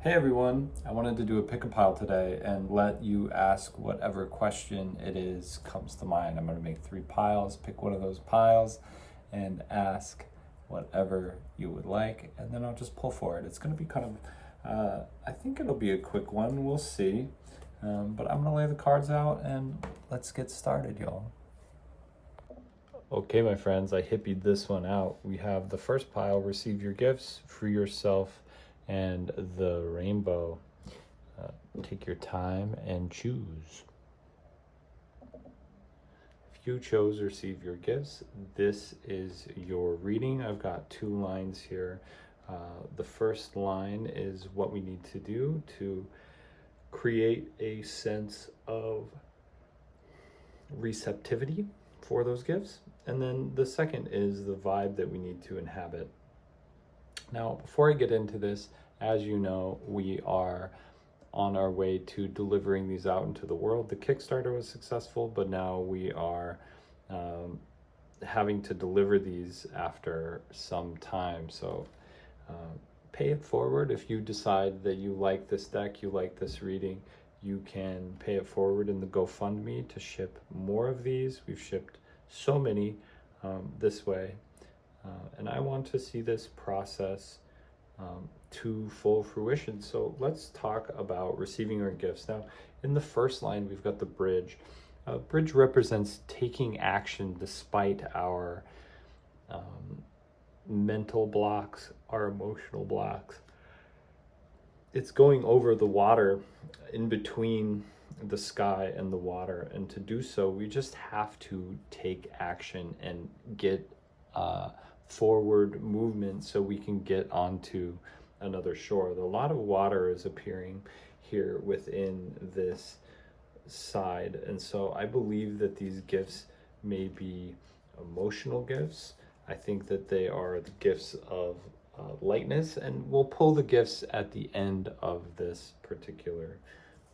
Hey everyone, I wanted to do a pick a pile today and let you ask whatever question it is comes to mind. I'm going to make 3 piles, pick one of those piles and ask whatever you would like, and then I'll just pull for it. It's going to be kind of, I think it'll be a quick one, we'll see. But I'm going to lay the cards out and let's get started, y'all. Okay, my friends, I hippied this one out. We have the first pile, receive your gifts, free yourself, and the rainbow. Take your time and choose. If you chose receive your gifts, this is your reading. I've got 2 lines here. The first line is what we need to do to create a sense of receptivity for those gifts. And then the second is the vibe that we need to inhabit. Now, before I get into this, as you know, we are on our way to delivering these out into the world. The Kickstarter was successful, but now we are having to deliver these after some time. So pay it forward. If you decide that you like this deck, you like this reading, you can pay it forward in the GoFundMe to ship more of these. We've shipped so many this way. And I want to see this process to full fruition. So let's talk about receiving our gifts. Now, in the first line, we've got the bridge. Bridge represents taking action despite our mental blocks, our emotional blocks. It's going over the water in between the sky and the water. And to do so, we just have to take action and get forward movement so we can get onto another shore. A lot of water is appearing here within this side, and so I believe that these gifts may be emotional gifts. I think that they are the gifts of lightness, and we'll pull the gifts at the end of this particular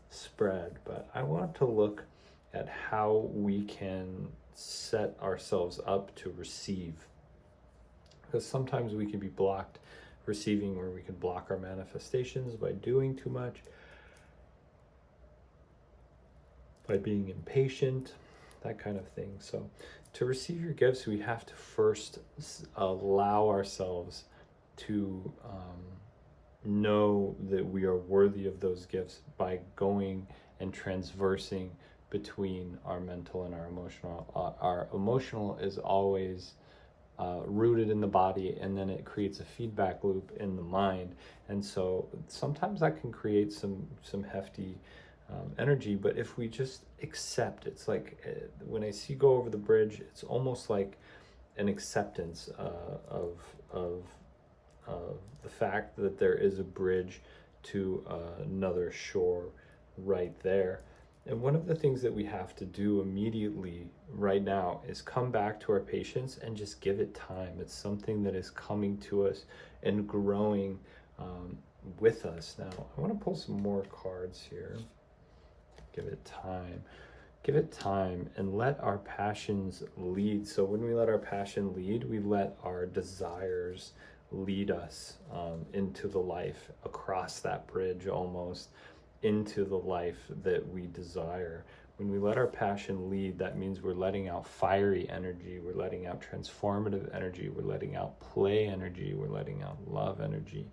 spread. But I want to look at how we can set ourselves up to receive, because sometimes we can be blocked receiving, where we can block our manifestations by doing too much, by being impatient, that kind of thing. So to receive your gifts, we have to first allow ourselves to know that we are worthy of those gifts by going and transversing between our mental and our emotional. Our emotional is always rooted in the body, and then it creates a feedback loop in the mind, and so sometimes that can create some hefty energy. But if we just accept, it's like when I see go over the bridge, it's almost like an acceptance of the fact that there is a bridge to another shore right there. And one of the things that we have to do immediately right now is come back to our patience and just give it time. It's something that is coming to us and growing with us. Now, I want to pull some more cards here. Give it time. Give it time and let our passions lead. So when we let our passion lead, we let our desires lead us into the life, across that bridge almost, into the life that we desire. When we let our passion lead, that means we're letting out fiery energy, we're letting out transformative energy, we're letting out play energy, we're letting out love energy.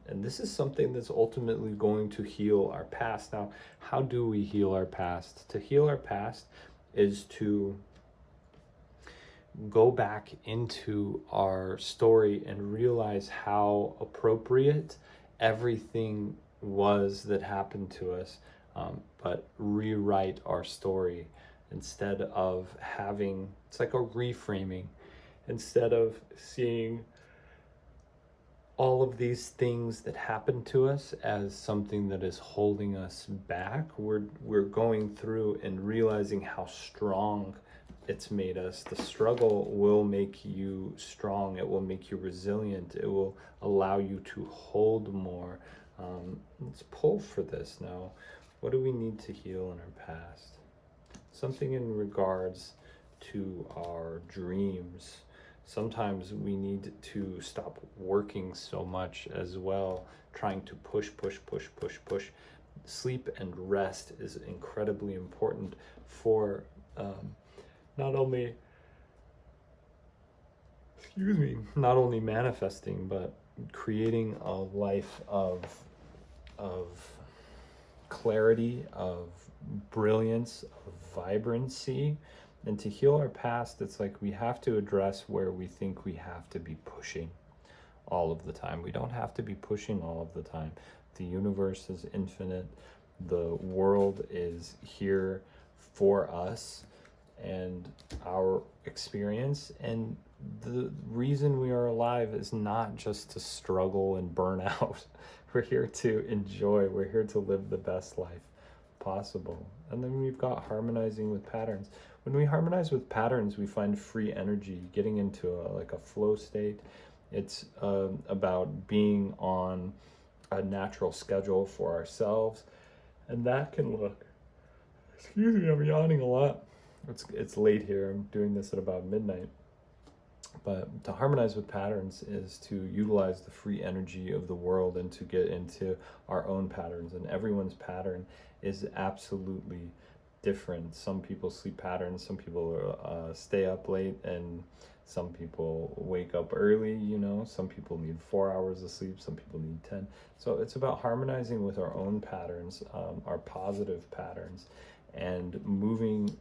And this is something that's ultimately going to heal our past. Now, how do we heal our past? To heal our past is to go back into our story and realize how appropriate everything was that happened to us, but rewrite our story instead of having, it's like a reframing. Instead of seeing all of these things that happen to us as something that is holding us back, we're going through and realizing how strong it's made us. The struggle will make you strong. It will make you resilient. It will allow you to hold more. Let's pull for this now. What do we need to heal in our past? Something in regards to our dreams, Sometimes we need to stop working so much as well, trying to push, push, push, push, push. Sleep and rest is incredibly important for not only, not only manifesting, but creating a life of clarity, of brilliance, of vibrancy. And to heal our past, it's like we have to address where we think we have to be pushing all of the time. We don't have to be pushing all of the time. The universe is infinite. The world is here for us and our experience. And the reason we are alive is not just to struggle and burn out. We're here to enjoy. We're here to live the best life possible. And then we've got harmonizing with patterns. When we harmonize with patterns, we find free energy, getting into like a flow state. It's about being on a natural schedule for ourselves. And that can look, excuse me, I'm yawning a lot. It's late here. I'm doing this at about midnight. But to harmonize with patterns is to utilize the free energy of the world and to get into our own patterns. And everyone's pattern is absolutely different. Some people sleep patterns, some people stay up late, and some people wake up early, you know. Some people need 4 hours of sleep, some people need 10. So it's about harmonizing with our own patterns, our positive patterns, and moving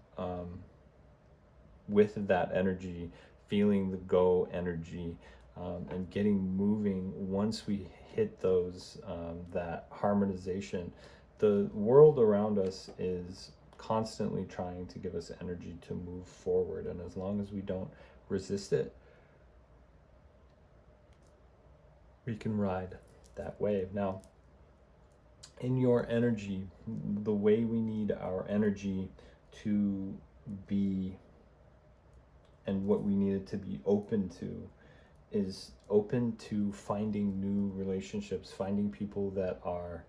with that energy, feeling the go energy, and getting moving. Once we hit those, that harmonization, the world around us is constantly trying to give us energy to move forward. And as long as we don't resist it, we can ride that wave. Now, in your energy, the way we need our energy to be and what we need it to be open to is open to finding new relationships, finding people that are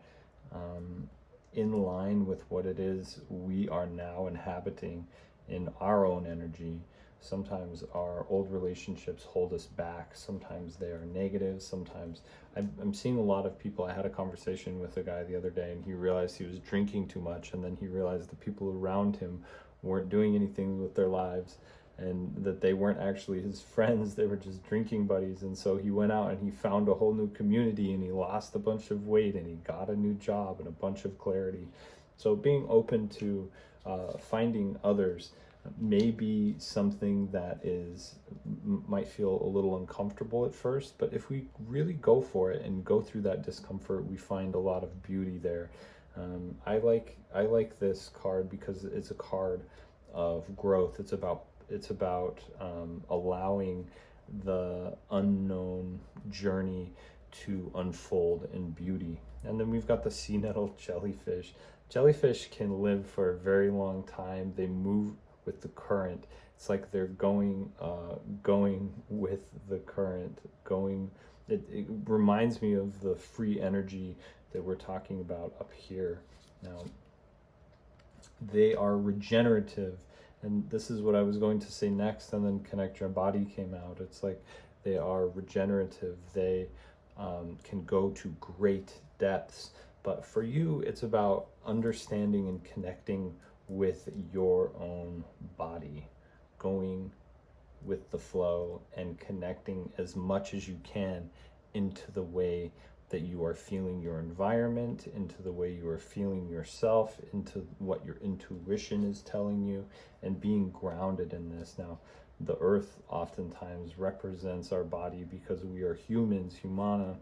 in line with what it is we are now inhabiting in our own energy. Sometimes our old relationships hold us back. Sometimes they are negative. Sometimes I'm seeing a lot of people. I had a conversation with a guy the other day, and he realized he was drinking too much, and then he realized the people around him weren't doing anything with their lives, and that they weren't actually his friends. They were just drinking buddies. And so he went out and he found a whole new community, and he lost a bunch of weight, and he got a new job and a bunch of clarity. So being open to finding others may be something that might feel a little uncomfortable at first, but if we really go for it and go through that discomfort, we find a lot of beauty there. I like this card because it's a card of growth. It's about allowing the unknown journey to unfold in beauty. And then we've got the sea nettle jellyfish. Jellyfish can live for a very long time. They move with the current. It's like they're going with the current. It reminds me of the free energy that we're talking about up here. Now, they are regenerative. And this is what I was going to say next, and then Connect Your Body came out. It's like they are regenerative. They can go to great depths. But for you, it's about understanding and connecting with your own body, going with the flow and connecting as much as you can into the way that you are feeling your environment, into the way you are feeling yourself, into what your intuition is telling you, and being grounded in this. Now, the earth oftentimes represents our body because we are humans, humana.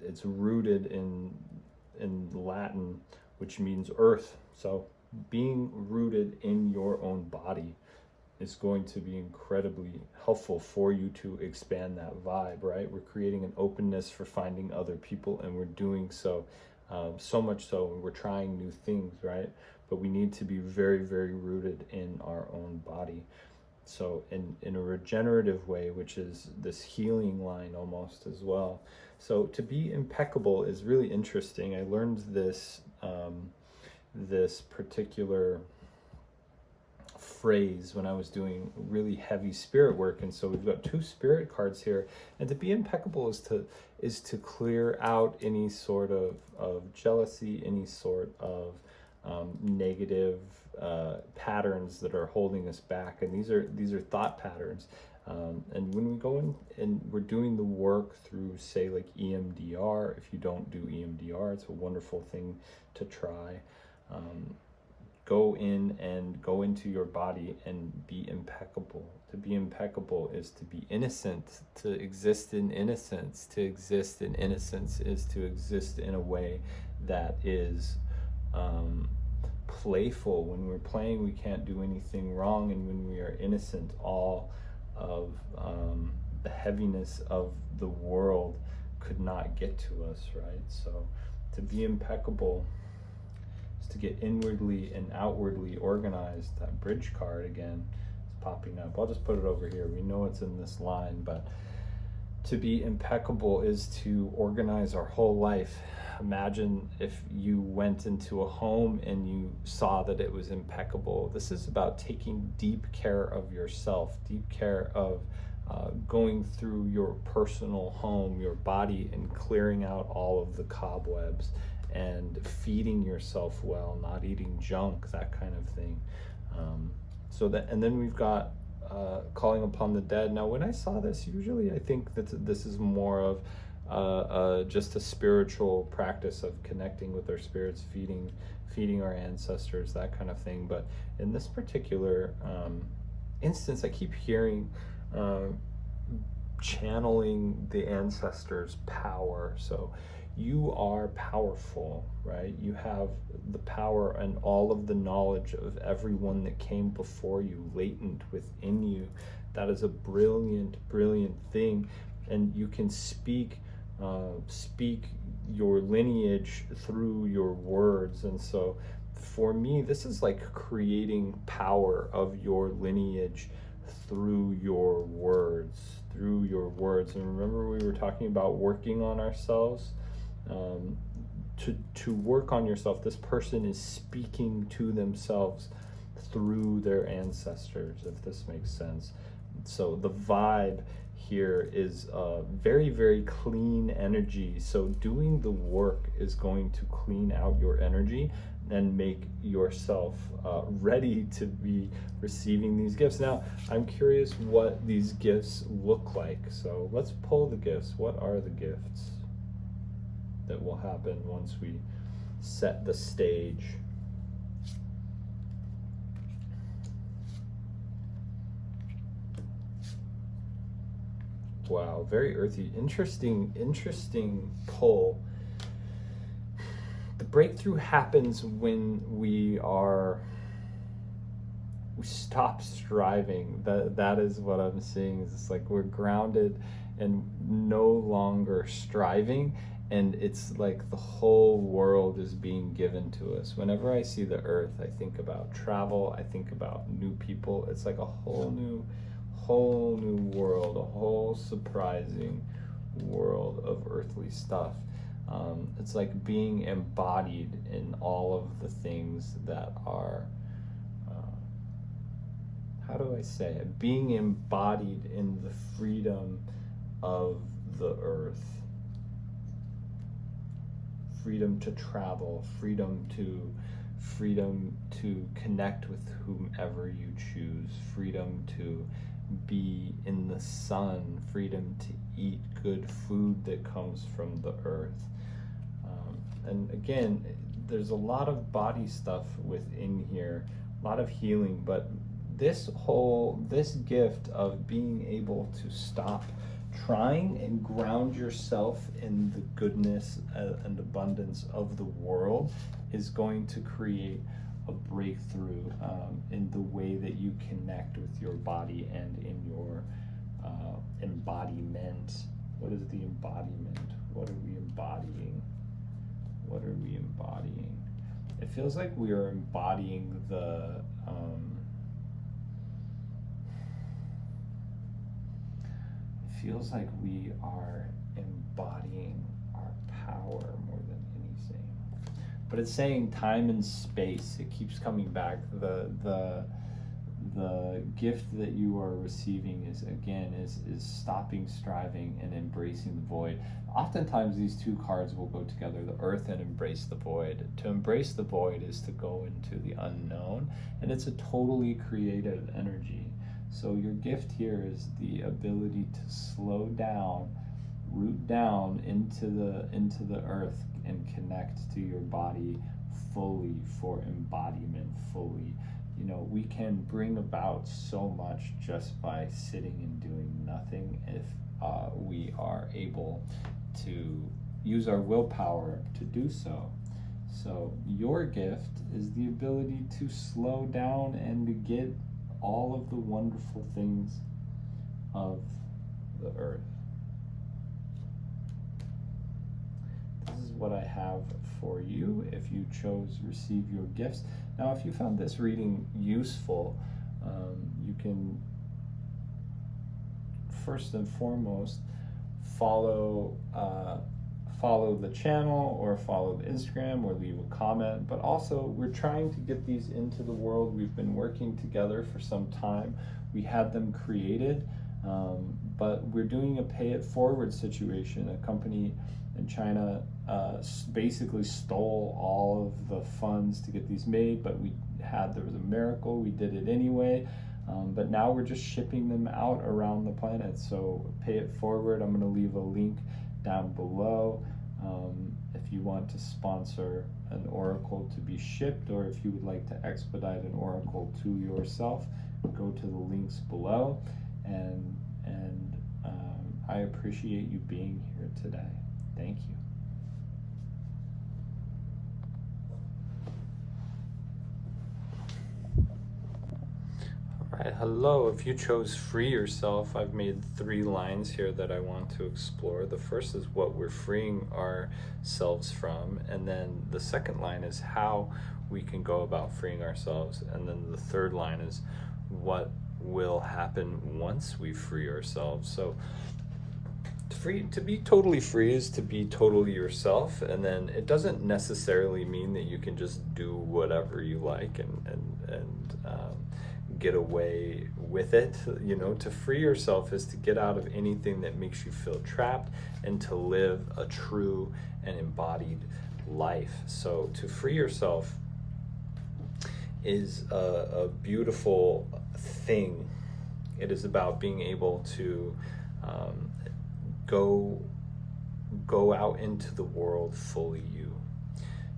It's rooted in Latin, which means earth. So being rooted in your own body is going to be incredibly helpful for you to expand that vibe, right? We're creating an openness for finding other people, and we're doing so so much so we're trying new things, right? But we need to be very, very rooted in our own body. So in a regenerative way, which is this healing line almost as well. So to be impeccable is really interesting. I learned this this particular phrase when I was doing really heavy spirit work. And so we've got 2 spirit cards here, and to be impeccable is to clear out any sort of jealousy, any sort of negative patterns that are holding us back. And these are thought patterns. And when we go in and we're doing the work through, say, like EMDR, if you don't do EMDR, it's a wonderful thing to try. Go in and go into your body and be impeccable. To be impeccable is to be innocent, to exist in innocence. To exist in innocence is to exist in a way that is playful. When we're playing, we can't do anything wrong, and when we are innocent, all of the heaviness of the world could not get to us, right? So to be impeccable is to get inwardly and outwardly organized. That bridge card again is popping up. I'll just put it over here. We know it's in this line, but to be impeccable is to organize our whole life. Imagine if you went into a home and you saw that it was impeccable. This is about taking deep care of yourself, deep care of going through your personal home, your body, and clearing out all of the cobwebs and feeding yourself well, not eating junk, that kind of thing. And then we've got calling upon the dead. Now, when I saw this, usually I think that this is more of just a spiritual practice of connecting with our spirits, feeding our ancestors, that kind of thing. But in this particular instance, I keep hearing channeling the ancestors' power. So you are powerful, right? You have the power and all of the knowledge of everyone that came before you latent within you. That is a brilliant, brilliant thing. And you can speak your lineage through your words. And so for me, this is like creating power of your lineage through your words, And remember, we were talking about working on ourselves. To work on yourself, this person is speaking to themselves through their ancestors, if this makes sense. So the vibe here is very, very clean energy. So doing the work is going to clean out your energy and make yourself ready to be receiving these gifts. Now, I'm curious what these gifts look like. So let's pull the gifts. What are the gifts that will happen once we set the stage? Wow, very earthy. Interesting pull. The breakthrough happens when we stop striving. That is what I'm seeing. It's like we're grounded and no longer striving, and it's like the whole world is being given to us. Whenever I see the earth, I think about travel, I think about new people. It's like a whole new world, a whole surprising world of earthly stuff. It's like being embodied in all of the things that are, how do I say it? Being embodied in the freedom of the earth. Freedom to travel, freedom to connect with whomever you choose, freedom to be in the sun, freedom to eat good food that comes from the earth. And again, there's a lot of body stuff within here, a lot of healing, but this gift of being able to stop trying and ground yourself in the goodness and abundance of the world is going to create a breakthrough in the way that you connect with your body and in your embodiment. What is the embodiment? What are we embodying? What are we embodying? It feels like we are embodying the feels like we are embodying our power more than anything. But it's saying time and space. It keeps coming back. the gift that you are receiving is, again, is stopping striving and embracing the void. Oftentimes these two cards will go together, the earth and embrace the void. To embrace the void is to go into the unknown, and it's a totally creative energy. So your gift here is the ability to slow down, root down into the earth, and connect to your body fully for embodiment fully. You know, we can bring about so much just by sitting and doing nothing if we are able to use our willpower to do so. So your gift is the ability to slow down and to get all of the wonderful things of the earth. This is what I have for you if you chose receive your gifts. Now, if you found this reading useful, you can first and foremost follow the channel, or follow the Instagram, or leave a comment. But also, we're trying to get these into the world. We've been working together for some time. We had them created, but we're doing a pay it forward situation. A company in China basically stole all of the funds to get these made, but there was a miracle, we did it anyway. But now we're just shipping them out around the planet. So pay it forward. I'm going to leave a link down below if you want to sponsor an oracle to be shipped, or if you would like to expedite an oracle to yourself, go to the links below. And I appreciate you being here today. Thank you. All right, hello. If you chose free yourself, I've made 3 lines here that I want to explore. The first is what we're freeing ourselves from, and then the second line is how we can go about freeing ourselves, and then the third line is what will happen once we free ourselves. So to be totally free is to be totally yourself, and then it doesn't necessarily mean that you can just do whatever you like and get away with it. You know, to free yourself is to get out of anything that makes you feel trapped and to live a true and embodied life. So to free yourself is a beautiful thing. It is about being able to go out into the world fully you.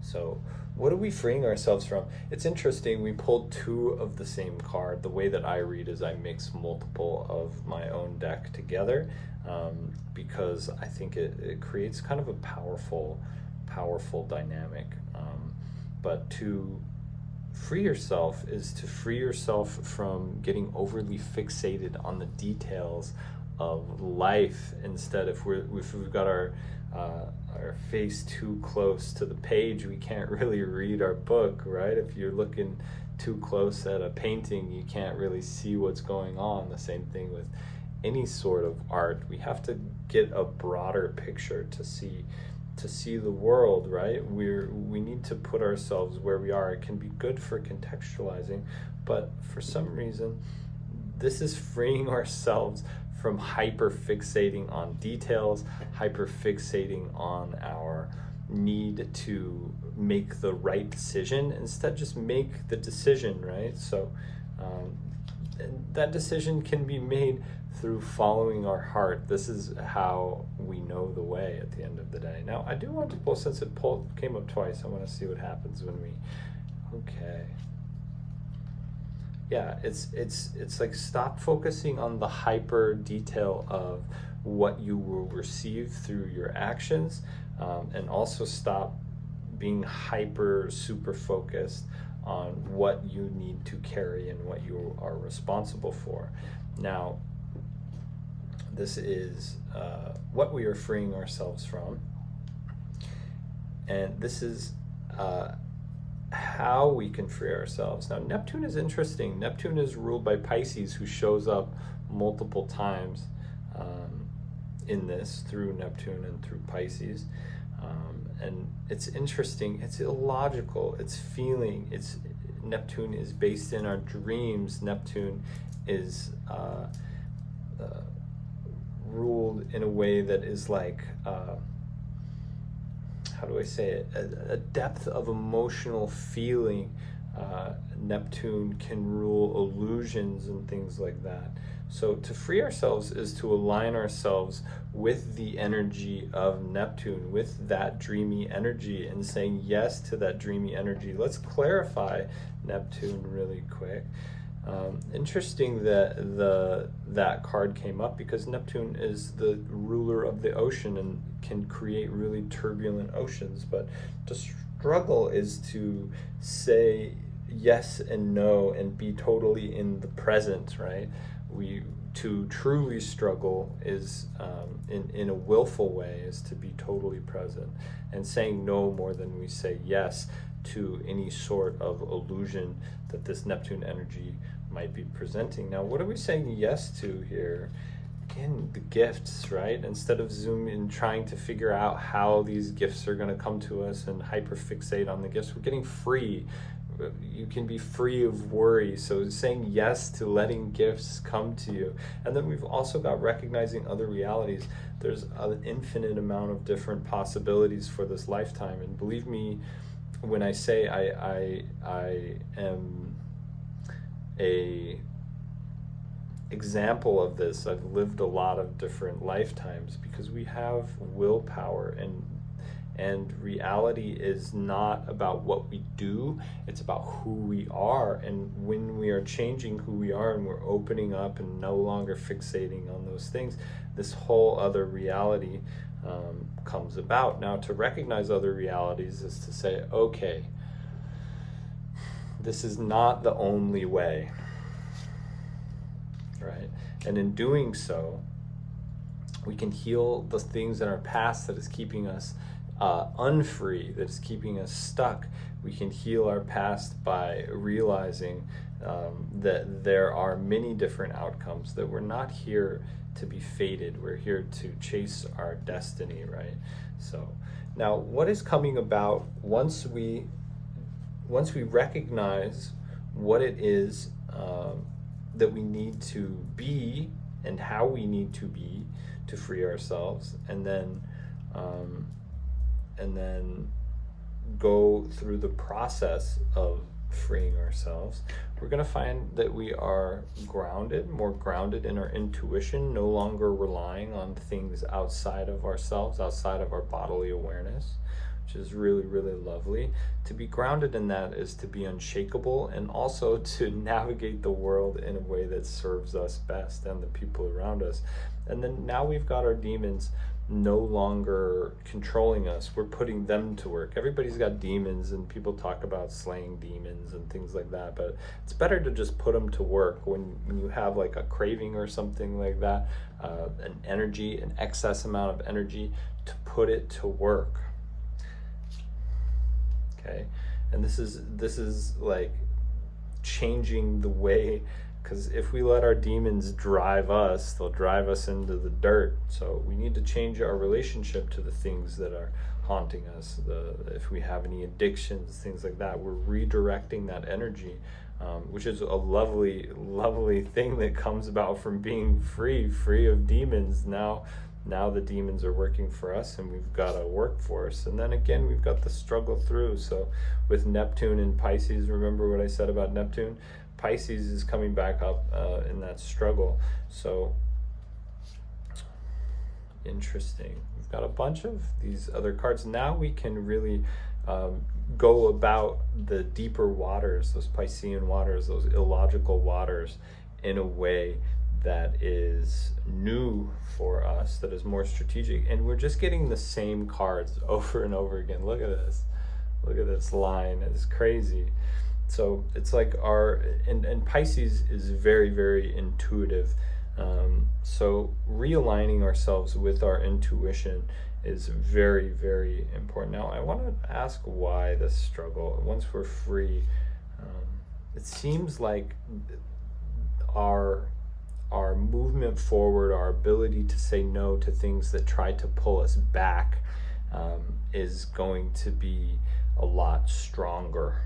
So what are we freeing ourselves from? It's interesting, we pulled 2 of the same card. The way that I read is I mix multiple of my own deck together, because I think it creates kind of a powerful dynamic. But to free yourself is to free yourself from getting overly fixated on the details of life. Instead, if we've got our face too close to the page, we can't really read our book, right? If you're looking too close at a painting, you can't really see what's going on. The same thing with any sort of art. We have to get a broader picture to see the world, right? We need to put ourselves where we are. It can be good for contextualizing, but for some reason, this is freeing ourselves from hyper fixating on details, hyper fixating on our need to make the right decision. Instead, just make the decision, right? So that decision can be made through following our heart. This is how we know the way at the end of the day. Now, I do want to pull, since it came up twice, I want to see what happens when we, okay. Yeah, it's like stop focusing on the hyper detail of what you will receive through your actions, and also stop being hyper super focused on what you need to carry and what you are responsible for. Now, this is what we are freeing ourselves from, and this is how we can free ourselves. Now, Neptune is interesting. Neptune is ruled by Pisces, who shows up multiple times in this, through Neptune and through Pisces. And it's interesting, it's illogical, it's feeling, it's Neptune is based in our dreams. Neptune is ruled in a way that is like, how do I say it, a depth of emotional feeling. Neptune can rule illusions and things like that. So to free ourselves is to align ourselves with the energy of Neptune, with that dreamy energy, and saying yes to that dreamy energy. Let's clarify Neptune really quick. Interesting that that card came up, because Neptune is the ruler of the ocean and can create really turbulent oceans. But to struggle is to say yes and no and be totally in the present, right? To truly struggle is in a willful way, is to be totally present and saying no more than we say yes to any sort of illusion that this Neptune energy might be presenting. Now, what are we saying yes to here? Again, the gifts, right? Instead of zooming, trying to figure out how these gifts are going to come to us and hyperfixate on the gifts, we're getting free. You can be free of worry. So saying yes to letting gifts come to you. And then we've also got recognizing other realities. There's an infinite amount of different possibilities for this lifetime. And believe me, when I say I am a example of this, I've lived a lot of different lifetimes, because we have willpower, and reality is not about what we do, it's about who we are. And when we are changing who we are and we're opening up and no longer fixating on those things, this whole other reality comes about. Now, to recognize other realities is to say, okay, this is not the only way, right? And in doing so, we can heal the things in our past that is keeping us unfree, that is keeping us stuck. We can heal our past by realizing that there are many different outcomes, that we're not here to be fated, we're here to chase our destiny, right? So now, what is coming about once we recognize what it is that we need to be and how we need to be to free ourselves, and then go through the process of freeing ourselves, we're going to find that we are grounded, more grounded in our intuition, no longer relying on things outside of ourselves, outside of our bodily awareness, which is really, really lovely. To be grounded in that is to be unshakable, and also to navigate the world in a way that serves us best and the people around us. And then now we've got our demons no longer controlling us. We're putting them to work. Everybody's got demons, and people talk about slaying demons and things like that, but it's better to just put them to work when you have like a craving or something like that, an excess amount of energy, to put it to work. Okay, and this is like changing the way, because if we let our demons drive us, they'll drive us into the dirt. So we need to change our relationship to the things that are haunting us. If we have any addictions, things like that, we're redirecting that energy, which is a lovely, lovely thing that comes about from being free of demons. Now the demons are working for us, and we've got a workforce. And then again, we've got the struggle through. So with Neptune and Pisces, remember what I said about Neptune? Pisces is coming back up in that struggle. So interesting. We've got a bunch of these other cards. Now we can really go about the deeper waters, those Piscean waters, those illogical waters, in a way that is new for us, that is more strategic. And we're just getting the same cards over and over again. Look at this. Look at this line. It's crazy. So it's like and Pisces is very, very intuitive. So realigning ourselves with our intuition is very, very important. Now, I want to ask why this struggle. Once we're free, it seems like our movement forward, our ability to say no to things that try to pull us back, is going to be a lot stronger.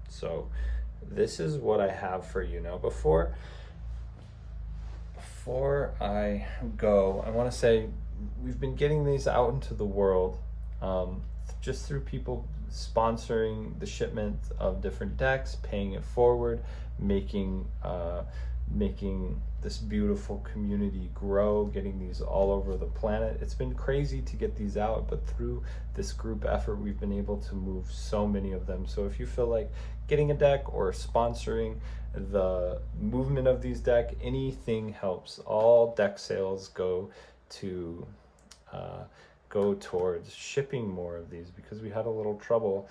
So this is what I have for you now. Before I go, I want to say we've been getting these out into the world, just through people sponsoring the shipment of different decks, paying it forward, making making this beautiful community grow, getting these all over the planet. It's been crazy to get these out, but through this group effort, we've been able to move so many of them. So if you feel like getting a deck or sponsoring the movement of these deck, anything helps. All deck sales to go towards shipping more of these, because we had a little trouble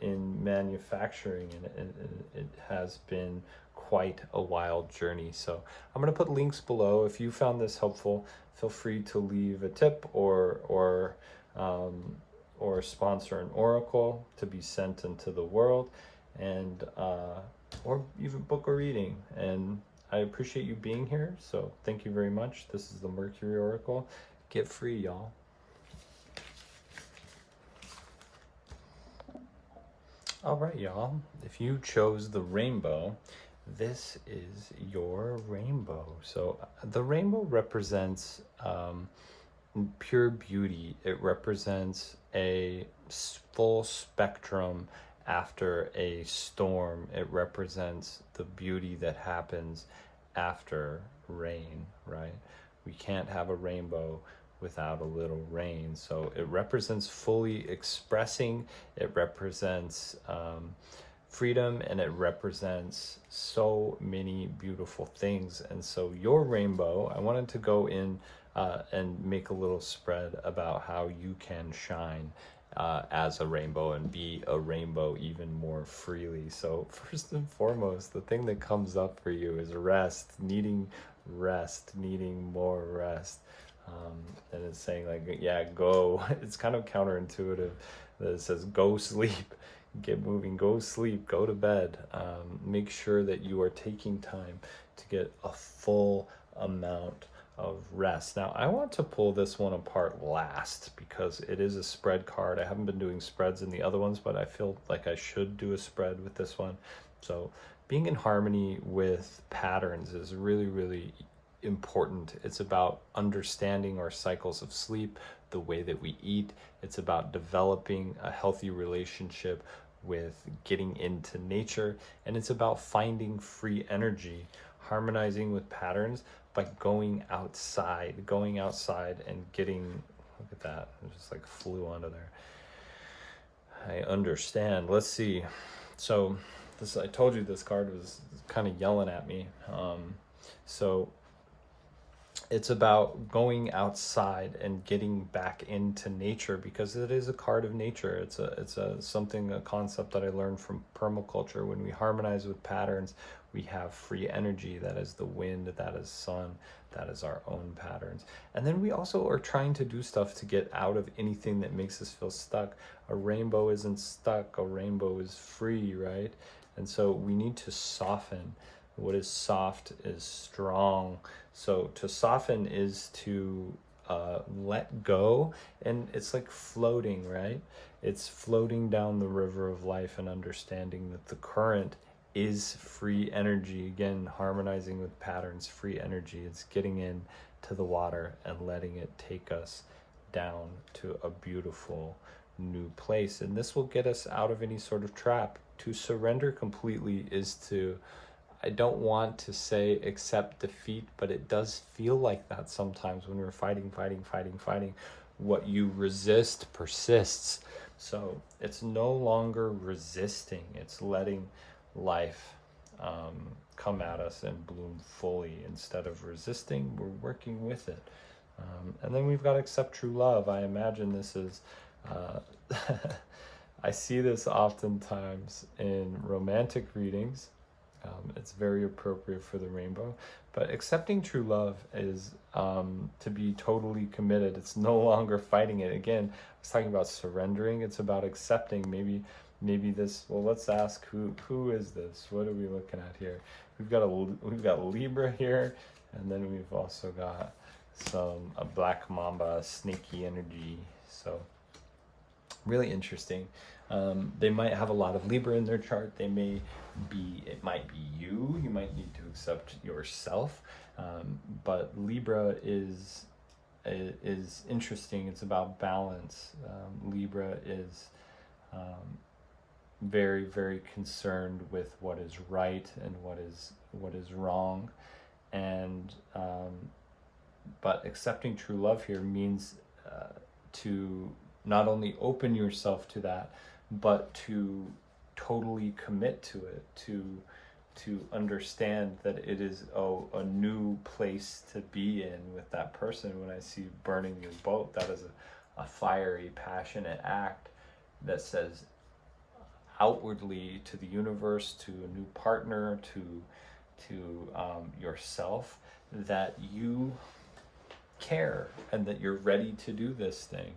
in manufacturing, and it has been quite a wild journey. So I'm going to put links below. If you found this helpful, feel free to leave a tip or sponsor an oracle to be sent into the world, and or even book a reading. And I appreciate you being here, so thank you very much. This is the Mercury Oracle. Get free, y'all. All right, y'all. If you chose the rainbow, this is your rainbow. So the rainbow represents pure beauty. It represents a full spectrum after a storm. It represents the beauty that happens after rain, right? We can't have a rainbow without a little rain. So it represents fully expressing, it represents freedom, and it represents so many beautiful things. And so your rainbow, I wanted to go in and make a little spread about how you can shine as a rainbow and be a rainbow even more freely. So first and foremost, the thing that comes up for you is rest, needing more rest. And it's saying like, yeah, go. It's kind of counterintuitive that it says go sleep, get moving, go sleep, go to bed. Make sure that you are taking time to get a full amount of rest. Now, I want to pull this one apart last because it is a spread card. I haven't been doing spreads in the other ones, but I feel like I should do a spread with this one. So being in harmony with patterns is really, really important. It's about understanding our cycles of sleep, the way that we eat. It's about developing a healthy relationship with getting into nature, and it's about finding free energy, harmonizing with patterns by going outside and getting, look at that, it just like flew onto there. I understand. Let's see. So this, I told you this card was kind of yelling at me. So it's about going outside and getting back into nature, because it is a card of nature. It's a concept that I learned from permaculture. When we harmonize with patterns, we have free energy. That is the wind, that is sun, that is our own patterns. And then we also are trying to do stuff to get out of anything that makes us feel stuck. A rainbow isn't stuck, a rainbow is free, right? And so we need to soften. What is soft is strong. So to soften is to let go, and it's like floating, right? It's floating down the river of life and understanding that the current is free energy. Again, harmonizing with patterns, free energy. It's getting in to the water and letting it take us down to a beautiful new place. And this will get us out of any sort of trap. To surrender completely is to, I don't want to say accept defeat, but it does feel like that sometimes when we're fighting. What you resist persists. So it's no longer resisting, it's letting life come at us and bloom fully. Instead of resisting, we're working with it. And then we've got accept true love. I imagine this is, I see this oftentimes in romantic readings. It's very appropriate for the rainbow, but accepting true love is to be totally committed. It's no longer fighting it. Again, I was talking about surrendering. It's about accepting. Maybe this. Well, let's ask who is this? What are we looking at here? We've got Libra here, and then we've also got a black mamba, snaky energy. So Really interesting. They might have a lot of Libra in their chart. It might be you. You might need to accept yourself. But Libra is interesting. It's about balance. Libra is very, very concerned with what is right and what is wrong, and but accepting true love here means to not only open yourself to that, but to totally commit to it, to understand that it is a new place to be in with that person. When I see burning your boat, that is a fiery, passionate act that says outwardly to the universe, to a new partner, to yourself, that you care and that you're ready to do this thing.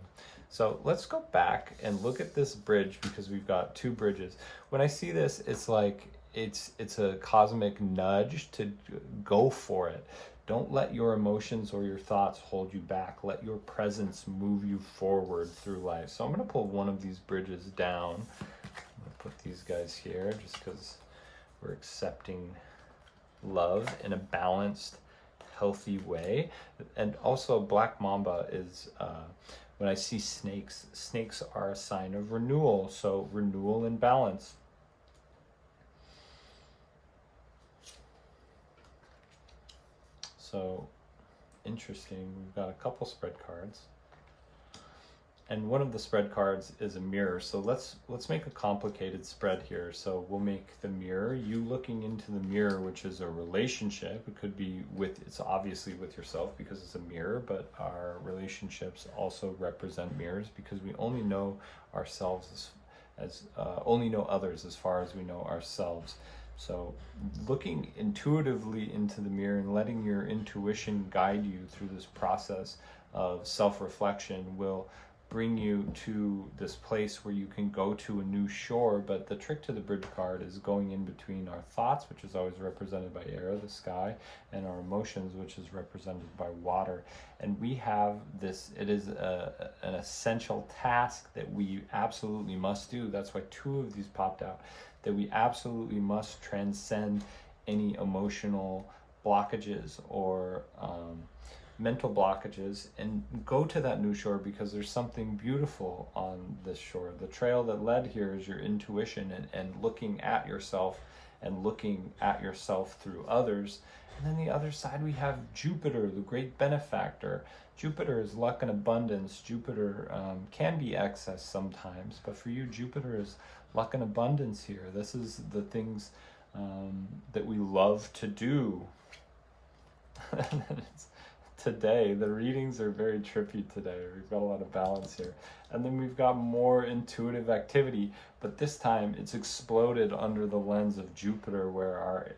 So let's go back and look at this bridge, because we've got two bridges. When I see this, it's like it's a cosmic nudge to go for it. Don't let your emotions or your thoughts hold you back. Let your presence move you forward through life. So I'm going to pull one of these bridges down. I'm going to put these guys here just because we're accepting love in a balanced, healthy way. And also Black Mamba is when I see snakes are a sign of renewal. So renewal and balance. So interesting. We've got a couple spread cards, and one of the spread cards is a mirror. So let's make a complicated spread here. So we'll make the mirror, you looking into the mirror, which is a relationship. It could be it's obviously with yourself because it's a mirror, but our relationships also represent mirrors, because we only know ourselves as only know others as far as we know ourselves. So looking intuitively into the mirror and letting your intuition guide you through this process of self-reflection will bring you to this place where you can go to a new shore. But the trick to the bridge card is going in between our thoughts, which is always represented by air, the sky, and our emotions, which is represented by water. And we have this, it is an essential task that we absolutely must do. That's why two of these popped out, that we absolutely must transcend any emotional blockages or mental blockages and go to that new shore, because there's something beautiful on this shore. The trail that led here is your intuition and looking at yourself and looking at yourself through others. And then the other side, we have Jupiter, the great benefactor. Jupiter is luck and abundance. Jupiter can be excess sometimes, but for you, Jupiter is luck and abundance here. This is the things that we love to do. Today, the readings are very trippy today. We've got a lot of balance here. And then we've got more intuitive activity, but this time it's exploded under the lens of Jupiter, where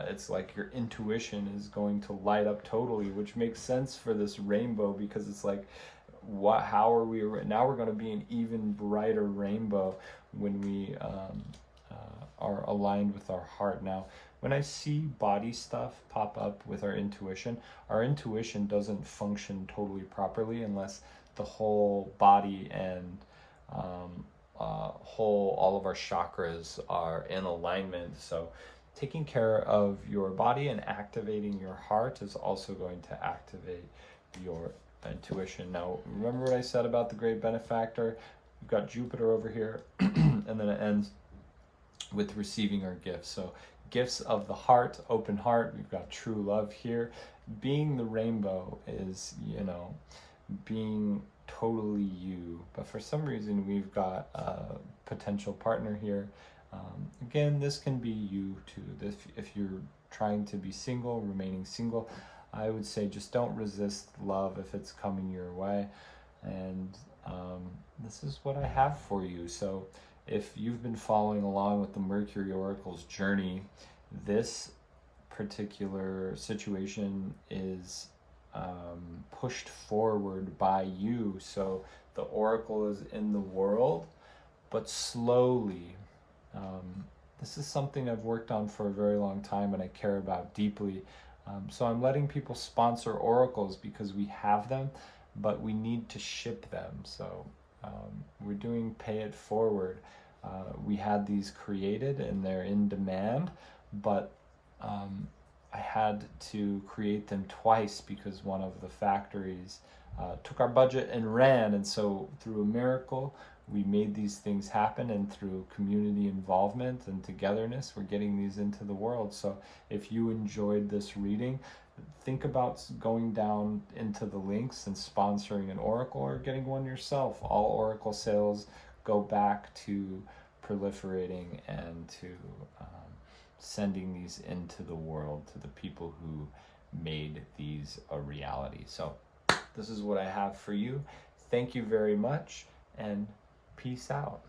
it's like your intuition is going to light up totally, which makes sense for this rainbow, because it's like, how are we, now we're going to be an even brighter rainbow when we are aligned with our heart. Now, when I see body stuff pop up with our intuition doesn't function totally properly unless the whole body and all of our chakras are in alignment. So taking care of your body and activating your heart is also going to activate your intuition. Now, remember what I said about the great benefactor? We've got Jupiter over here, and then it ends with receiving our gifts. So gifts of the heart, open heart. We've got true love here. Being the rainbow is, being totally you. But for some reason, we've got a potential partner here. Again, this can be you too. If you're trying to be single, remaining single, I would say just don't resist love if it's coming your way. And this is what I have for you. So if you've been following along with the Mercury Oracle's journey, this particular situation is pushed forward by you. So the Oracle is in the world, but slowly. This is something I've worked on for a very long time and I care about deeply. So I'm letting people sponsor oracles because we have them, but we need to ship them. So We're doing pay it forward. We had these created and they're in demand, but I had to create them twice because one of the factories took our budget and ran. And so through a miracle, we made these things happen, and through community involvement and togetherness, we're getting these into the world. So if you enjoyed this reading, think about going down into the links and sponsoring an Oracle or getting one yourself. All Oracle sales go back to proliferating and to sending these into the world to the people who made these a reality. So this is what I have for you. Thank you very much, and peace out.